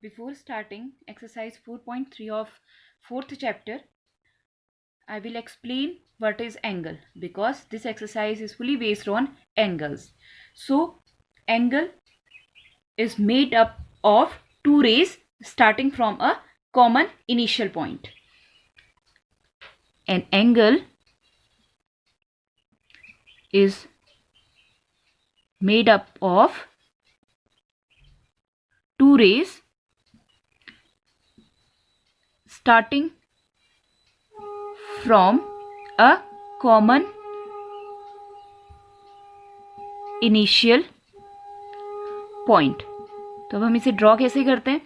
Before starting exercise 4.3 of 4th chapter, I will explain what is angle because this exercise is fully based on angles. So, angle is made up of two rays starting from a common initial point. An angle is made up of two rays starting from a common initial point. तो अब हम इसे draw कैसे करते हैं?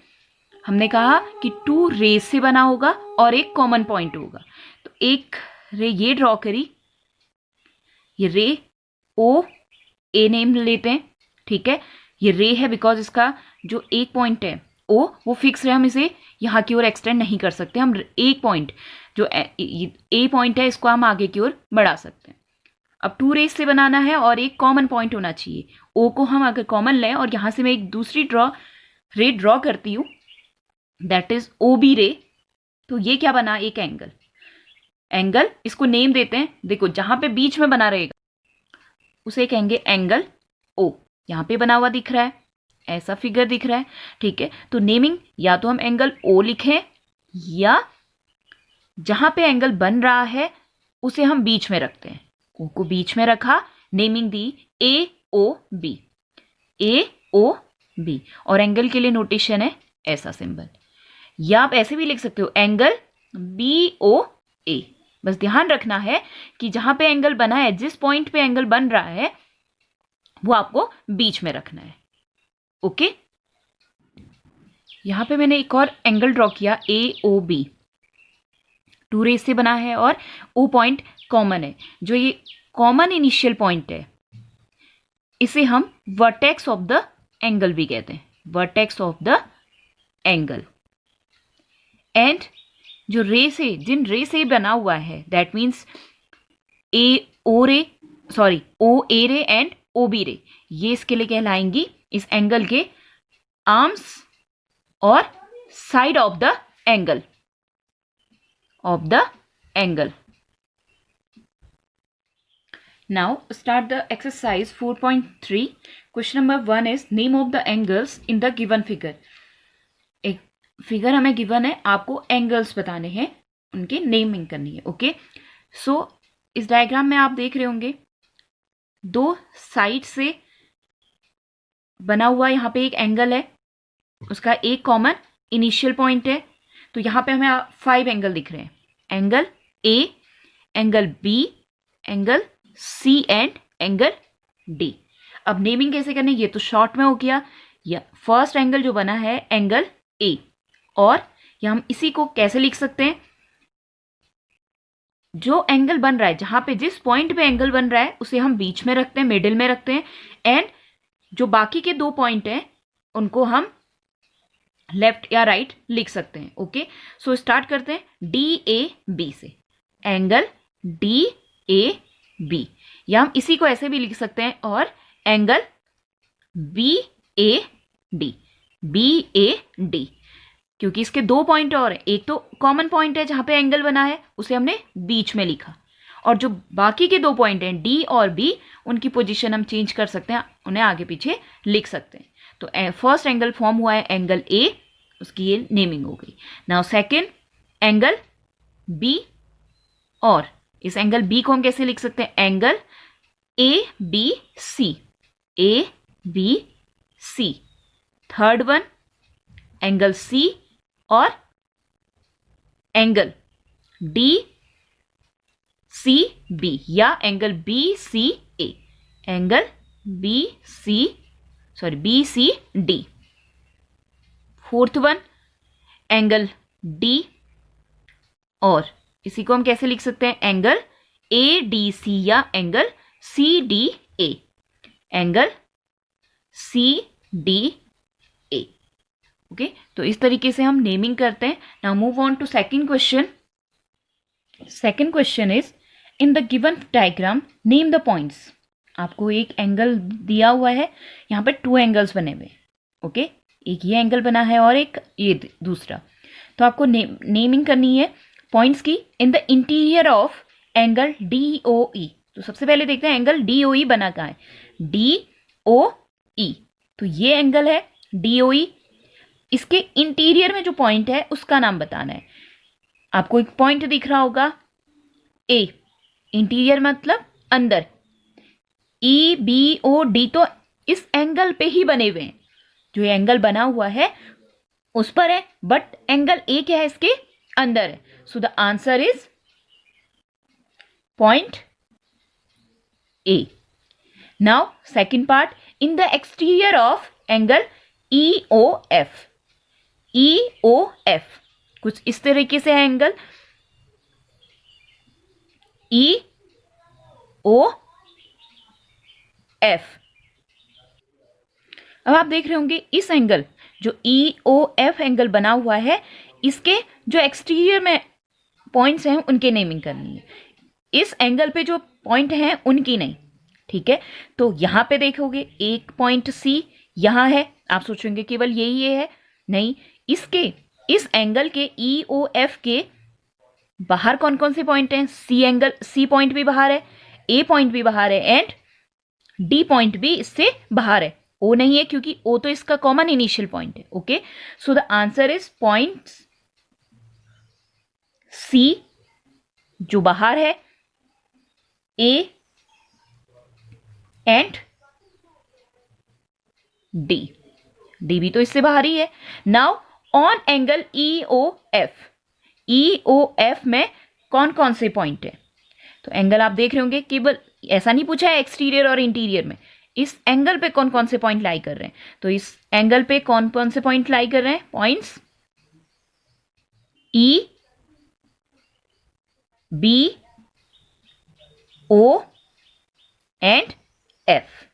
हमने कहा कि टू रेज से बना होगा और एक कॉमन पॉइंट होगा. तो एक रे ये ड्रॉ करी, ये रे ओ ए नेम लेते हैं, ठीक है. ये रे है बिकॉज इसका जो एक पॉइंट है ओ वो फिक्स है, हम इसे यहाँ की ओर एक्सटेंड नहीं कर सकते. हम एक पॉइंट जो ए पॉइंट है इसको हम आगे की ओर बढ़ा सकते हैं. अब टू रेस से बनाना है और एक कॉमन पॉइंट होना चाहिए. ओ को हम अगर कॉमन लें और यहाँ से मैं एक दूसरी रे ड्रॉ करती हूँ, दैट इज ओ बी रे. तो ये क्या बना? एक एंगल. इसको नेम देते हैं. देखो जहां पे बीच में बना रहेगा उसे कहेंगे एंगल ओ. यहाँ पे बना हुआ दिख रहा है, ऐसा फिगर दिख रहा है, ठीक है. तो नेमिंग या तो हम एंगल ओ लिखें या जहां पे एंगल बन रहा है उसे हम बीच में रखते हैं. ओ को बीच में रखा, नेमिंग दी ए ओ बी. और एंगल के लिए नोटेशन है ऐसा सिंबल, या आप ऐसे भी लिख सकते हो एंगल बी ओ ए. बस ध्यान रखना है कि जहां पे एंगल बना है, जिस पॉइंट पे एंगल बन रहा है वो आपको बीच में रखना है. ओके. यहां पे मैंने एक और एंगल ड्रॉ किया ए ओ बी. टू रेस से बना है और ओ पॉइंट कॉमन है. जो ये कॉमन इनिशियल पॉइंट है इसे हम वर्टेक्स ऑफ द एंगल भी कहते हैं. Vertex of the angle. And जो रे से, जिन रे से बना हुआ है, दैट मीन्स ओ ए रे एंड ओ बी रे, ये इसके लिए कहलाएंगी इस एंगल के आर्म्स और side of the angle. Now start the exercise 4.3. Question number 1 is name of the angles in the given figure. एक फिगर हमें गिवन है, आपको एंगल्स बताने हैं, उनकी नेमिंग करनी है. ओके. सो इस डायग्राम में आप देख रहे होंगे दो साइड से बना हुआ यहाँ पे एक एंगल है, उसका एक कॉमन इनिशियल पॉइंट है. तो यहाँ पे हमें 5 एंगल दिख रहे हैं. Angle A, angle B, angle C and angle D. अब नेमिंग कैसे करनी है ये तो शॉर्ट में हो गया. या फर्स्ट एंगल जो बना है एंगल ए, और या हम इसी को कैसे लिख सकते हैं, जो एंगल बन रहा है, जहां पे जिस पॉइंट पे एंगल बन रहा है उसे हम बीच में रखते हैं, मिडिल में रखते हैं. एंड जो बाकी के दो पॉइंट हैं उनको हम लेफ्ट या राइट लिख सकते हैं. ओके. सो स्टार्ट करते हैं डी ए बी से. एंगल डी ए बी, या हम इसी को ऐसे भी लिख सकते हैं, और एंगल बी ए डी, क्योंकि इसके दो पॉइंट और हैं. एक तो कॉमन पॉइंट है जहां पे एंगल बना है, उसे हमने बीच में लिखा, और जो बाकी के दो पॉइंट हैं डी और बी, उनकी पोजीशन हम चेंज कर सकते हैं, उन्हें आगे पीछे लिख सकते हैं. तो फर्स्ट एंगल फॉर्म हुआ है एंगल ए, उसकी ये नेमिंग हो गई. नाउ सेकेंड एंगल बी, और इस एंगल बी को हम कैसे लिख सकते हैं, angle A B C. Third one angle C, और एंगल डी सी बी, या angle B C A. Angle B C D. Fourth one angle D, और इसी को हम कैसे लिख सकते हैं, एंगल ए डी सी या angle C D A. Angle C D A. Okay. तो इस तरीके से हम नेमिंग करते हैं. Now move on to second question. Second question is in the given diagram name the points. आपको एक एंगल दिया हुआ है, यहाँ पे 2 एंगल्स बने हुए. ओके. एक ये एंगल बना है और एक ये दूसरा। तो आपको नेमिंग करनी है पॉइंट्स की in the interior of angle DOE। तो सबसे पहले देखते हैं एंगल DOE बना कहाँ है, DOE। तो ये एंगल है DOE, इसके इंटीरियर में जो पॉइंट है उसका नाम बताना है। आपको एक पॉइंट दिख रहा होगा A, इंटीरियर मतलब अंदर, EBOD तो इस एंगल पे ही बने हुए हैं, जो ये एंगल बना हुआ है उस पर है, बट एंगल A क्या है, इसके अंदर है। So the answer is point A। Now second part, in the exterior of angle EOF। EOF कुछ इस तरीके से है एंगल EOF। अब आप देख रहे होंगे इस एंगल जो EOF एंगल बना हुआ है, इसके जो एक्सटीरियर में पॉइंट्स हैं उनके नेमिंग करनी है, इस एंगल पे जो पॉइंट हैं उनकी नहीं। ठीक है, तो यहां पे देखोगे एक पॉइंट C यहां है, आप सोचेंगे केवल यही ये है, नहीं, इसके इस एंगल के EOF के बाहर कौन कौन से पॉइंट हैं, C पॉइंट भी बाहर है, A पॉइंट भी बाहर है एंड D पॉइंट भी इससे बाहर है। O नहीं है क्योंकि O तो इसका कॉमन इनिशियल पॉइंट है। Okay, so the answer is point C जो बाहर है, A एंड D, D भी तो इससे बाहर ही है। नाउ ऑन एंगल EOF में कौन कौन से पॉइंट है, तो एंगल आप देख रहे होंगे, केवल ऐसा नहीं पूछा है एक्सटीरियर और इंटीरियर में, इस एंगल पे कौन कौन से पॉइंट लाई कर रहे हैं, तो इस एंगल पे कौन कौन से पॉइंट लाई कर रहे हैं, points E, B, O and F।